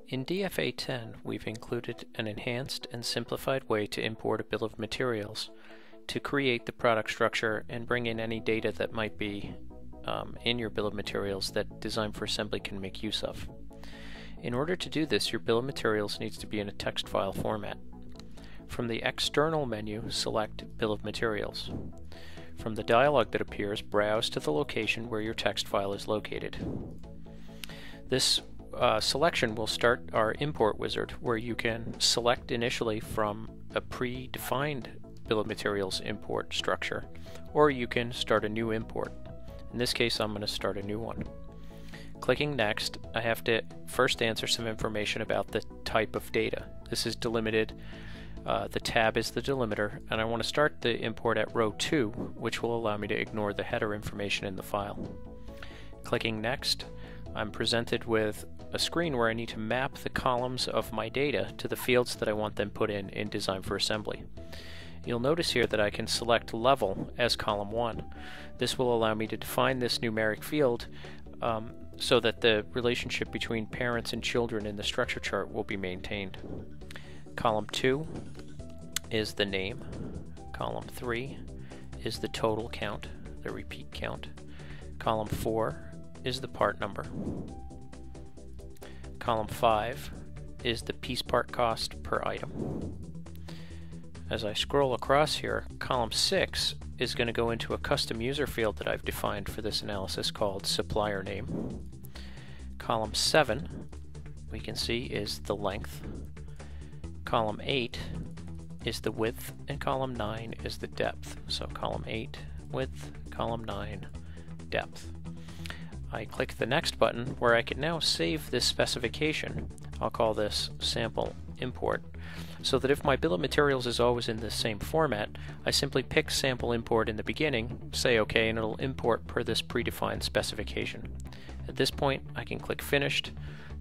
In DFA 10, we've included an enhanced and simplified way to import a bill of materials to create the product structure and bring in any data that might be in your bill of materials that Design for Assembly can make use of. In order to do this, your bill of materials needs to be in a text file format. From the external menu, select Bill of Materials. From the dialog that appears, browse to the location where your text file is located. This selection will start our import wizard, where you can select initially from a predefined bill of materials import structure, or you can start a new import. In this case, I'm going to start a new one. Clicking Next, I have to first answer some information about the type of data. This is delimited. The tab is the delimiter, and I want to start the import at row 2, which will allow me to ignore the header information in the file. Clicking Next, I'm presented with a screen where I need to map the columns of my data to the fields that I want them put in Design for Assembly. You'll notice here that I can select Level as column 1. This will allow me to define this numeric field so that the relationship between parents and children in the structure chart will be maintained. Column 2 is the name. Column 3 is the total count, the repeat count. Column 4 is the part number. Column 5 is the piece part cost per item. As I scroll across here, column 6 is going to go into a custom user field that I've defined for this analysis called supplier name. Column 7, we can see, is the length. Column 8 is the width, and column 9 is the depth. So column 8, width, column 9, depth. I click the Next button, where I can now save this specification. I'll call this sample import, so that if my bill of materials is always in the same format, I simply pick sample import in the beginning, say OK, and it'll import per this predefined specification. At this point, I can click Finished.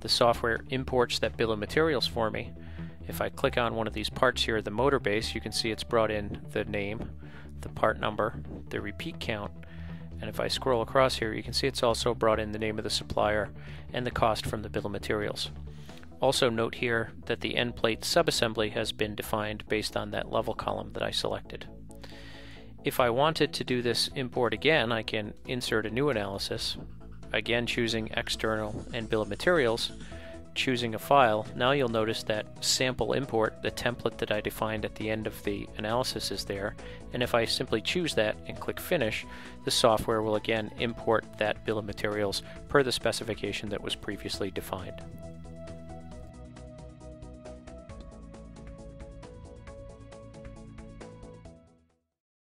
The software imports that bill of materials for me. If I click on one of these parts here, the motor base, you can see it's brought in the name, the part number, the repeat count, and if I scroll across here, you can see it's also brought in the name of the supplier and the cost from the bill of materials. Also note here that the end plate subassembly has been defined based on that level column that I selected. If I wanted to do this import again, I can insert a new analysis, again choosing external and bill of materials, choosing a file. Now you'll notice that sample import, the template that I defined at the end of the analysis, is there, and if I simply choose that and click Finish, the software will again import that bill of materials per the specification that was previously defined.